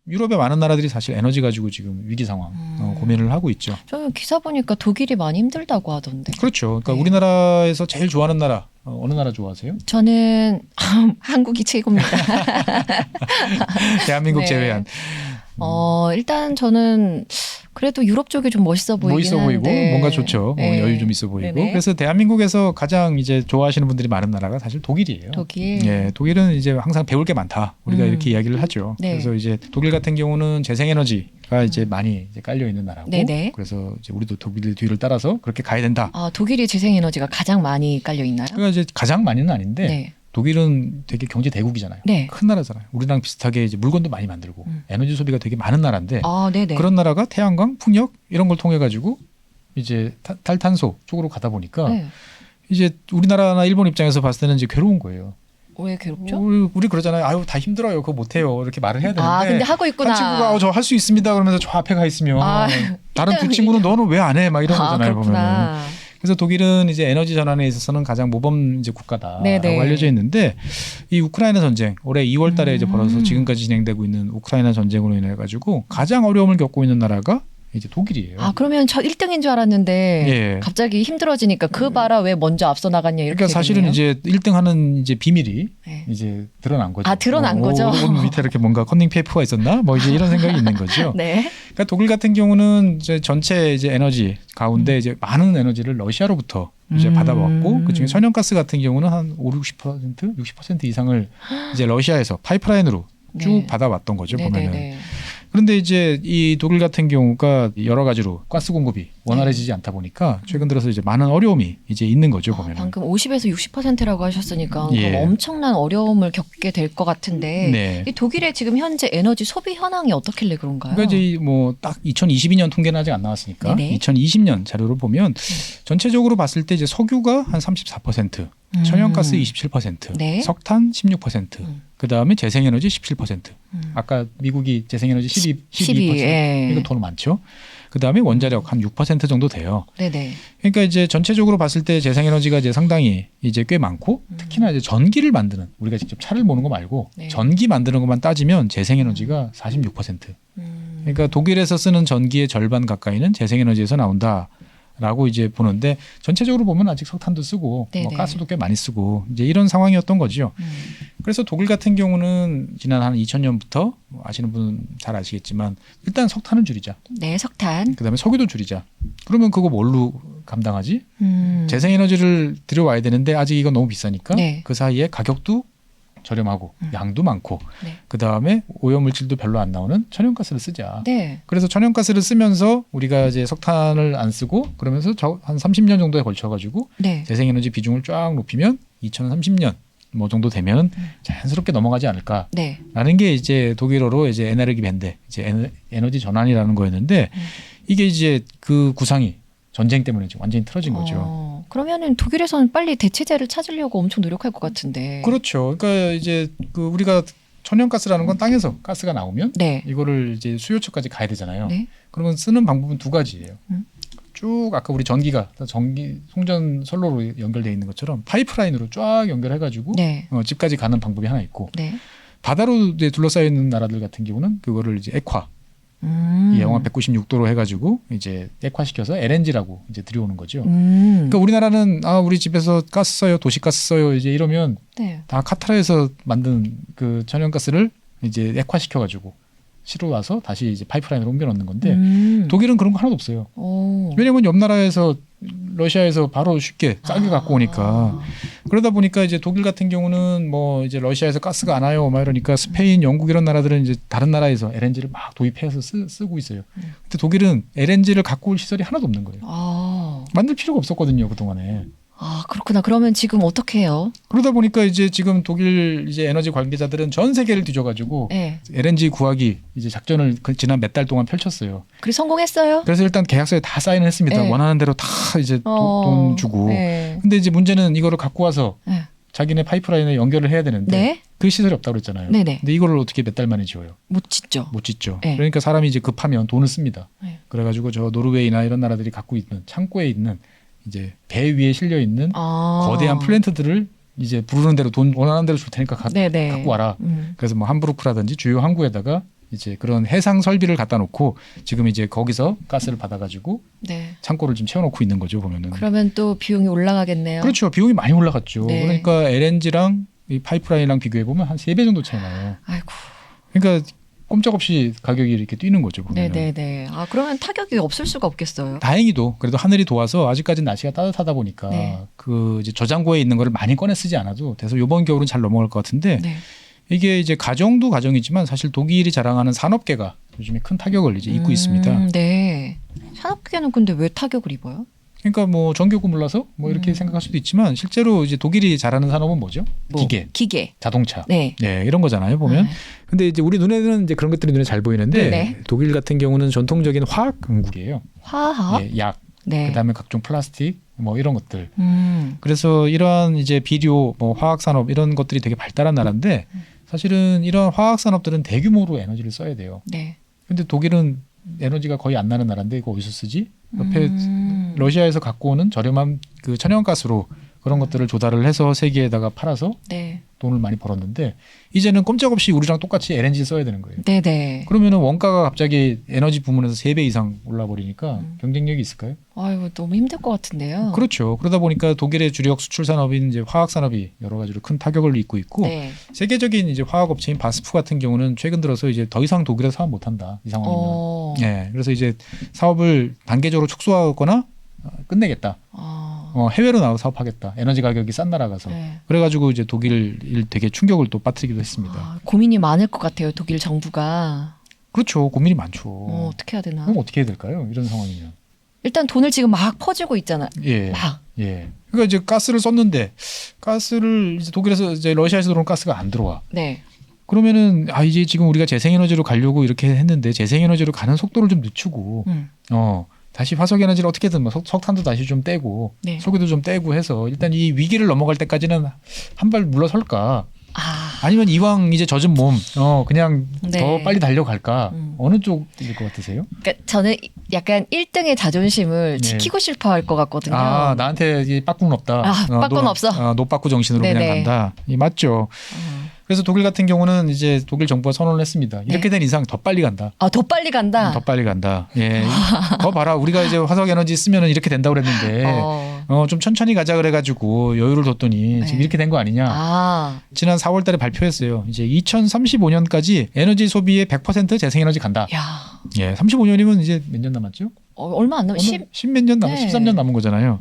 유럽의 많은 나라들이 사실 에너지 가지고 지금 위기 상황 고민을 하고 있죠. 저는 기사 보니까 독일이 많이 힘들다고 하던데. 그렇죠. 그러니까 네. 우리나라에서 제일 좋아하는 나라 어느 나라 좋아하세요? 저는 한국이 최고입니다. 대한민국 네. 제외한. 일단 저는 그래도 유럽 쪽이 좀 멋있어 보이긴 멋있어 보이고 하는데. 뭔가 좋죠. 네. 여유 좀 있어 보이고. 네네. 그래서 대한민국에서 가장 이제 좋아하시는 분들이 많은 나라가 사실 독일이에요. 독일. 예, 독일은 이제 항상 배울 게 많다. 우리가 이렇게 이야기를 하죠. 네. 그래서 이제 독일 같은 경우는 재생에너지가 이제 많이 이제 깔려 있는 나라고. 네네. 그래서 이제 우리도 독일 뒤를 따라서 그렇게 가야 된다. 독일이 재생에너지가 가장 많이 깔려 있나요? 그러니까 이제 가장 많이는 아닌데 네. 독일은 되게 경제 대국이잖아요. 네. 큰 나라잖아요. 우리랑 비슷하게 이제 물건도 많이 만들고 에너지 소비가 되게 많은 나라인데 네네. 그런 나라가 태양광, 풍력 이런 걸 통해 가지고 이제 탈탄소 쪽으로 가다 보니까 네. 이제 우리나라나 일본 입장에서 봤을 때는 이제 괴로운 거예요. 왜 괴롭죠? 우리 그러잖아요. 아유 다 힘들어요. 그거 못해요. 이렇게 말을 해야 되는데 근데 하고 있구나. 한 친구가 저 할 수 있습니다. 그러면서 저 앞에 가 있으면 다른 두 친구는 너는 왜 안 해? 막 이런 거잖아요. 보면은. 그렇구나. 그래서 독일은 이제 에너지 전환에 있어서는 가장 모범 이제 국가다라고 네네. 알려져 있는데 이 우크라이나 전쟁 올해 2월달에 이제 벌어서 지금까지 진행되고 있는 우크라이나 전쟁으로 인해 가지고 가장 어려움을 겪고 있는 나라가 이제 독일이에요. 그러면 저 1등인 줄 알았는데 예. 갑자기 힘들어지니까 그 봐라 왜 먼저 앞서 나갔냐 이렇게 그러니까 사실은 되겠네요. 이제 1등하는 이제 비밀이 네. 이제 드러난 거죠. 드러난 거죠. 오른 밑에 이렇게 뭔가 커닝 페이퍼가 있었나? 뭐 이제 이런 생각이 있는 거죠. 네. 그러니까 독일 같은 경우는 이제 전체 이제 에너지 가운데 이제 많은 에너지를 러시아로부터 이제 받아왔고 그중에 천연가스 같은 경우는 한 60% 이상을 이제 러시아에서 파이프라인으로 쭉 네. 받아왔던 거죠. 보면은. 네네네. 그런데 이제 이 독일 같은 경우가 여러 가지로 가스 공급이 원활해지지 않다 보니까 최근 들어서 이제 많은 어려움이 이제 있는 거죠. 보면은. 방금 50에서 60%라고 하셨으니까 예. 그럼 엄청난 어려움을 겪게 될 것 같은데 네. 이 독일의 지금 현재 에너지 소비 현황이 어떻길래 그런가요? 그러니까 이제 뭐 딱 2022년 통계는 아직 안 나왔으니까 네네. 2020년 자료를 보면 전체적으로 봤을 때 이제 석유가 한 34%, 천연가스 27%, 네. 석탄 16%, 그 다음에 재생에너지 17%. 아까 미국이 재생에너지 12%. 예. 이거 돈 많죠. 그 다음에 원자력 한 6% 정도 돼요. 네네. 그러니까 이제 전체적으로 봤을 때 재생에너지가 이제 상당히 이제 꽤 많고 특히나 이제 전기를 만드는 우리가 직접 차를 모는 거 말고 네. 전기 만드는 것만 따지면 재생에너지가 46%. 그러니까 독일에서 쓰는 전기의 절반 가까이는 재생에너지에서 나온다라고 이제 보는데 전체적으로 보면 아직 석탄도 쓰고 뭐 네네. 가스도 꽤 많이 쓰고 이제 이런 상황이었던 거죠. 그래서 독일 같은 경우는 지난 한 2000년부터 아시는 분은 잘 아시겠지만 일단 석탄을 줄이자. 네, 석탄. 그다음에 석유도 줄이자. 그러면 그거 뭘로 감당하지? 재생에너지를 들여와야 되는데 아직 이건 너무 비싸니까 네. 그 사이에 가격도 저렴하고 양도 많고 네. 그다음에 오염물질도 별로 안 나오는 천연가스를 쓰자. 네. 그래서 천연가스를 쓰면서 우리가 이제 석탄을 안 쓰고 그러면서 한 30년 정도에 걸쳐 가지고 네. 재생에너지 비중을 쫙 높이면 2030년 뭐 정도 되면 자연스럽게 넘어가지 않을까라는 네. 게 이제 독일어로 이제 에너기 벤데 이제 에너지 전환이라는 거였는데 이게 이제 그 구상이 전쟁 때문에 지금 완전히 틀어진 거죠. 그러면은 독일에서는 빨리 대체제를 찾으려고 엄청 노력할 것 같은데. 그렇죠. 그러니까 이제 그 우리가 천연가스라는 건 땅에서 가스가 나오면 네. 이거를 이제 수요처까지 가야 되잖아요. 네. 그러면 쓰는 방법은 두 가지예요. 쭉 아까 우리 전기가 전기 송전 선로로 연결되어 있는 것처럼 파이프라인으로 쫙 연결해가지고 네. 집까지 가는 방법이 하나 있고 네. 바다로 이제 둘러싸여 있는 나라들 같은 경우는 그거를 이제 액화 영하 196도로 해가지고 이제 액화시켜서 LNG라고 이제 들여오는 거죠. 그러니까 우리나라는 우리 집에서 가스 써요, 도시가스 써요 이제 이러면 네. 다 카타르에서 만든 그 천연가스를 이제 액화시켜가지고 실어 와서 다시 이제 파이프라인으로 옮겨 넣는 건데 독일은 그런 거 하나도 없어요. 왜냐면 옆 나라에서 러시아에서 바로 쉽게 싸게 갖고 오니까 그러다 보니까 이제 독일 같은 경우는 뭐 이제 러시아에서 가스가 안 와요 막 이러니까 스페인, 영국 이런 나라들은 이제 다른 나라에서 LNG를 막 도입해서 쓰고 있어요. 근데 독일은 LNG를 갖고 올 시설이 하나도 없는 거예요. 만들 필요가 없었거든요 그 동안에. 그렇구나. 그러면 지금 어떻게 해요? 그러다 보니까 이제 지금 독일 이제 에너지 관계자들은 전 세계를 뒤져가지고 네. LNG 구하기 이제 작전을 지난 몇 달 동안 펼쳤어요. 그래 성공했어요? 그래서 일단 계약서에 다 사인을 했습니다. 네. 원하는 대로 다 이제 돈 주고. 네. 근데 이제 문제는 이거를 갖고 와서 네. 자기네 파이프라인에 연결을 해야 되는데 네. 그 시설이 없다고 그랬잖아요. 네네. 근데 이거를 어떻게 몇 달 만에 지어요? 못 짓죠. 못 짓죠. 네. 그러니까 사람이 이제 급하면 돈을 씁니다. 네. 그래가지고 저 노르웨이나 이런 나라들이 갖고 있는 창고에 있는 이제 배 위에 실려 있는 거대한 플랜트들을 이제 부르는 대로 돈 원하는 대로 줄 테니까 네네. 갖고 와라. 그래서 뭐 함부르크라든지 주요 항구에다가 이제 그런 해상 설비를 갖다 놓고 지금 이제 거기서 가스를 받아가지고 네. 창고를 지금 채워놓고 있는 거죠 보면은. 그러면 또 비용이 올라가겠네요. 그렇죠. 비용이 많이 올라갔죠. 네. 그러니까 LNG랑 이 파이프라인이랑 비교해 보면 한 3배 정도 차이 나요. 아이고. 그러니까 꼼짝없이 가격이 이렇게 뛰는 거죠 보면. 네네네. 아 그러면 타격이 없을 수가 없겠어요. 다행히도 그래도 하늘이 도와서 아직까지는 날씨가 따뜻하다 보니까 네. 그 이제 저장고에 있는 거를 많이 꺼내 쓰지 않아도 돼서 이번 겨울은 잘 넘어갈 것 같은데 네. 이게 이제 가정도 가정이지만 사실 독일이 자랑하는 산업계가 요즘에 큰 타격을 이제 입고 있습니다. 네. 산업계는 근데 왜 타격을 입어요? 그러니까 뭐 전기요금 올라서 뭐 이렇게 생각할 수도 있지만 실제로 이제 독일이 잘하는 산업은 뭐죠? 기계, 자동차, 네. 이런 거잖아요 보면. 근데 이제 우리 눈에는 이제 그런 것들이 눈에 잘 보이는데 네네. 독일 같은 경우는 전통적인 화학 강국이에요. 화학. 약, 네. 그다음에 각종 플라스틱 뭐 이런 것들. 그래서 이러한 이제 비료, 뭐 화학 산업 이런 것들이 되게 발달한 나라인데 사실은 이런 화학 산업들은 대규모로 에너지를 써야 돼요. 네. 근데 독일은 에너지가 거의 안 나는 나라인데 이거 어디서 쓰지? 옆에 러시아에서 갖고 오는 저렴한 그 천연가스로 그런 것들을 조달을 해서 세계에다가 팔아서 네. 돈을 많이 벌었는데 이제는 꼼짝없이 우리랑 똑같이 LNG 써야 되는 거예요. 네네. 그러면은 원가가 갑자기 에너지 부문에서 3배 이상 올라 버리니까 경쟁력이 있을까요? 아이고 너무 힘들 것 같은데요. 그렇죠. 그러다 보니까 독일의 주력 수출 산업인 이제 화학 산업이 여러 가지로 큰 타격을 입고 있고 네. 세계적인 이제 화학 업체인 바스프 같은 경우는 최근 들어서 이제 더 이상 독일에서 사업 못 한다. 이 상황이면. 네. 그래서 이제 사업을 단계적으로 축소하거나 끝내겠다. 해외로 나가 사업하겠다. 에너지 가격이 싼 나라 가서. 네. 그래가지고 이제 독일 되게 충격을 또 빠뜨리기도 했습니다. 고민이 많을 것 같아요. 독일 정부가. 그렇죠. 고민이 많죠. 어떻게 해야 되나? 그럼 어떻게 해야 될까요? 이런 상황이면. 일단 돈을 지금 막 퍼주고 있잖아요. 예. 막. 예. 그러니까 이제 가스를 썼는데 가스를 이제 독일에서 이제 러시아에서 들어오는 가스가 안 들어와. 네. 그러면은 이제 지금 우리가 재생에너지로 가려고 이렇게 했는데 재생에너지로 가는 속도를 좀 늦추고 다시 화석에너지를 어떻게든 뭐 석탄도 다시 좀 떼고 네. 석유도 좀 떼고 해서 일단 이 위기를 넘어갈 때까지는 한 발 물러설까? 아니면 이왕 이제 젖은 몸 그냥 네. 더 빨리 달려갈까? 어느 쪽일 것 같으세요? 그러니까 저는 약간 1등의 자존심을 네. 지키고 싶어할 것 같거든요. 나한테 이 빠꾸는 없다. 빠꾸는 없어. 노빠꾸 정신으로 네네. 그냥 간다. 맞죠. 그래서 독일 같은 경우는 이제 독일 정부가 선언을 했습니다. 이렇게 된 이상 더 빨리 간다. 더 빨리 간다. 더 빨리 간다. 예. 봐라. 우리가 이제 화석 에너지 쓰면은 이렇게 된다고 그랬는데 좀 천천히 가자 그래가지고 여유를 뒀더니 지금 이렇게 된 거 아니냐. 지난 4월달에 발표했어요. 이제 2035년까지 에너지 소비의 100% 재생에너지 간다. 야. 예. 35년이면 이제 몇 년 남았죠? 얼마 안 남았. 10몇 년 남았. 네. 13년 남은 거잖아요.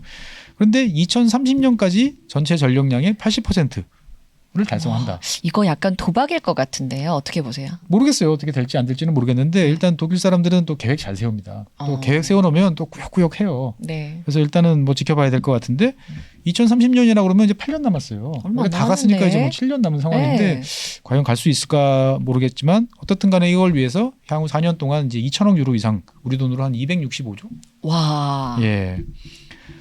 그런데 2030년까지 전체 전력량의 80%를 달성한다. 이거 약간 도박일 것 같은데요. 어떻게 보세요? 모르겠어요. 어떻게 될지 안 될지는 모르겠는데 일단 독일 사람들은 또 계획 잘 세웁니다. 또 계획 세워놓으면 또 꾸역꾸역 해요. 네. 그래서 일단은 뭐 지켜봐야 될 것 같은데 2030년이라고 그러면 이제 8년 남았어요. 얼마 안 다 갔으니까 남았는데. 이제 뭐 7년 남은 상황인데 네. 과연 갈 수 있을까 모르겠지만 어떻든 간에 이걸 위해서 향후 4년 동안 이제 2천억 유로 이상 우리 돈으로 한 265조? 와. 예.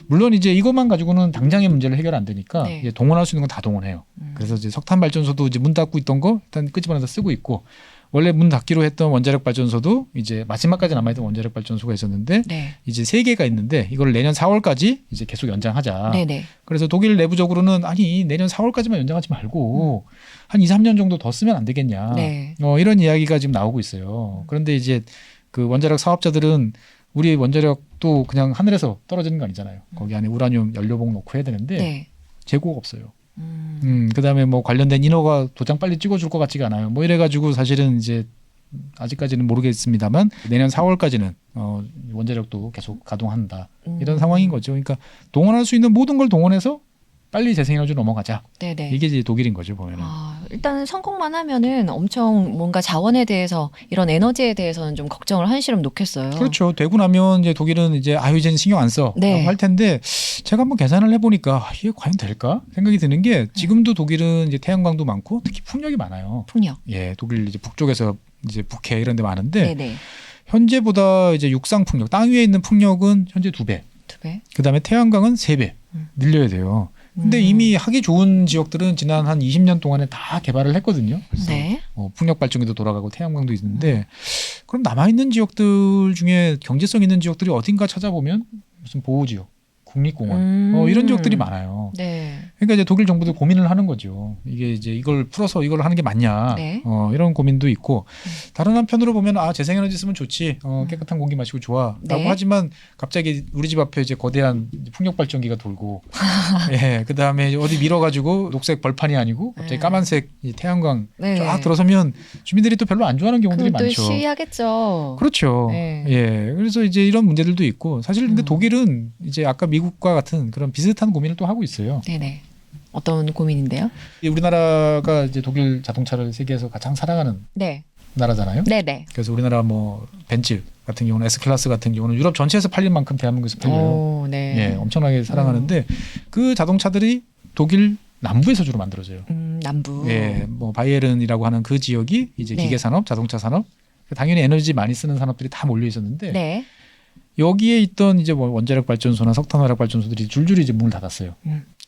물론 이제 이것만 가지고는 당장의 문제를 해결 안 되니까 네. 이제 동원할 수 있는 건 다 동원해요. 그래서 이제 석탄 발전소도 이제 문 닫고 있던 거 일단 끄집어내서 쓰고 있고 원래 문 닫기로 했던 원자력 발전소도 이제 마지막까지 남아있던 원자력 발전소가 있었는데 네. 이제 3개가 있는데 이걸 내년 4월까지 이제 계속 연장하자. 네네. 그래서 독일 내부적으로는 아니 내년 4월까지만 연장하지 말고 한 2, 3년 정도 더 쓰면 안 되겠냐. 네. 이런 이야기가 지금 나오고 있어요. 그런데 이제 그 원자력 사업자들은 우리 원자력도 그냥 하늘에서 떨어지는 거 아니잖아요. 거기 안에 우라늄 연료봉 넣고 해야 되는데 네. 재고가 없어요. 그다음에 뭐 관련된 인허가 도장 빨리 찍어줄 것 같지가 않아요. 뭐 이래가지고 사실은 이제 아직까지는 모르겠습니다만 내년 4월까지는 원자력도 계속 가동한다. 이런 상황인 거죠. 그러니까 동원할 수 있는 모든 걸 동원해서 빨리 재생에너지로 넘어가자. 네네. 이게 이제 독일인 거죠 보면은. 일단은 성공만 하면은 엄청 뭔가 자원에 대해서 이런 에너지에 대해서는 좀 걱정을 한시름 놓겠어요. 그렇죠. 되고 나면 이제 독일은 이제 이제는 신경 안 써. 네. 라고 할 텐데 제가 한번 계산을 해보니까 이게 과연 될까 생각이 드는 게 지금도 독일은 이제 태양광도 많고 특히 풍력이 많아요. 풍력. 예, 독일 이제 북쪽에서 이제 북해 이런 데 많은데 네네. 현재보다 이제 육상 풍력, 땅 위에 있는 풍력은 현재 2배. 2배. 그다음에 태양광은 3배 늘려야 돼요. 근데 이미 하기 좋은 지역들은 지난 한 20년 동안에 다 개발을 했거든요. 그래서 네. 풍력 발전기도 돌아가고 태양광도 있는데 그럼 남아 있는 지역들 중에 경제성 있는 지역들이 어딘가 찾아보면 무슨 보호지역, 국립공원 이런 지역들이 많아요. 네. 그러니까 이제 독일 정부도 고민을 하는 거죠. 이게 이제 이걸 풀어서 이걸 하는 게 맞냐. 네. 이런 고민도 있고 다른 한편으로 보면 재생에너지 쓰면 좋지. 깨끗한 공기 마시고 좋아라고 네. 하지만 갑자기 우리 집 앞에 이제 거대한 풍력 발전기가 돌고 예, 그다음에 어디 밀어가지고 녹색 벌판이 아니고 갑자기 까만색 이 태양광 네. 쫙 들어서면 주민들이 또 별로 안 좋아하는 경우들이 그건 또 많죠. 시위하겠죠. 그렇죠. 네. 예. 그래서 이제 이런 문제들도 있고 사실 근데 독일은 이제 아까 미국과 같은 그런 비슷한 고민을 또 하고 있어요. 네네. 어떤 고민인데요? 우리나라가 이제 독일 자동차를 세계에서 가장 사랑하는 네. 나라잖아요. 네네. 그래서 우리나라 뭐 벤츠 같은 경우는 S 클래스 같은 경우는 유럽 전체에서 팔릴 만큼 대한민국에서 팔려요. 오, 네. 예, 엄청나게 사랑하는데 그 자동차들이 독일 남부에서 주로 만들어져요. 남부. 예, 뭐 바이에른이라고 하는 그 지역이 이제 네. 기계 산업, 자동차 산업, 당연히 에너지 많이 쓰는 산업들이 다 몰려 있었는데 네. 여기에 있던 이제 뭐 원자력 발전소나 석탄 화력 발전소들이 줄줄이 이제 문을 닫았어요.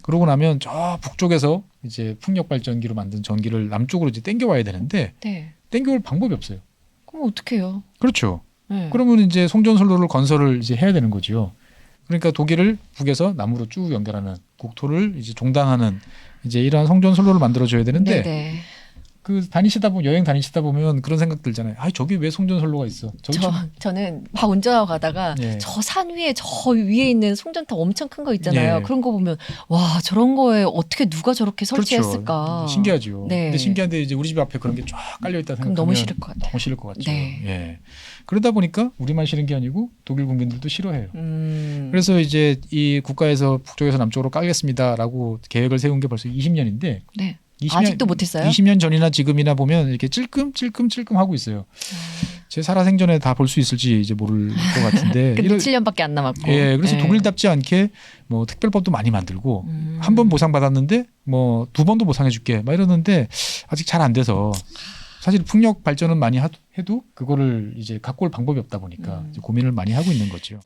그러고 나면 저 북쪽에서 이제 풍력 발전기로 만든 전기를 남쪽으로 이제 땡겨와야 되는데 네. 땡겨올 방법이 없어요. 그럼 어떡해요? 그렇죠. 네. 그러면 이제 송전선로를 건설을 이제 해야 되는 거지요. 그러니까 독일을 북에서 남으로 쭉 연결하는 국토를 이제 종당하는 이제 이러한 송전선로를 만들어줘야 되는데 네네. 그 여행 다니시다 보면 그런 생각 들잖아요. 저기 왜 송전선로가 있어? 저는 막 운전하고 가다가 예. 저 산 위에 저 위에 있는 송전탑 엄청 큰 거 있잖아요. 예. 그런 거 보면 와 저런 거에 어떻게 누가 저렇게 그렇죠. 설치했을까? 신기하죠. 네. 근데 신기한데 이제 우리 집 앞에 그런 게 쫙 깔려 있다 그럼 생각하면 너무 싫을 것 같아요. 너무 싫을 것 같죠. 네. 예. 그러다 보니까 우리만 싫은 게 아니고 독일 국민들도 싫어해요. 그래서 이제 이 국가에서 북쪽에서 남쪽으로 깔겠습니다라고 계획을 세운 게 벌써 20년인데 네. 아직도 못했어요? 20년 전이나 지금이나 보면 이렇게 찔끔찔끔 하고 있어요. 제 살아생전에 다 볼 수 있을지 이제 모를 것 같은데. 근데 7년밖에 안 남았고. 예, 그래서 네. 독일답지 않게 뭐 특별법도 많이 만들고 한 번 보상 받았는데 뭐 두 번도 보상해줄게 막 이러는데 아직 잘 안 돼서 사실 풍력 발전은 많이 해도 그거를 이제 갖고 올 방법이 없다 보니까 이제 고민을 많이 하고 있는 거죠.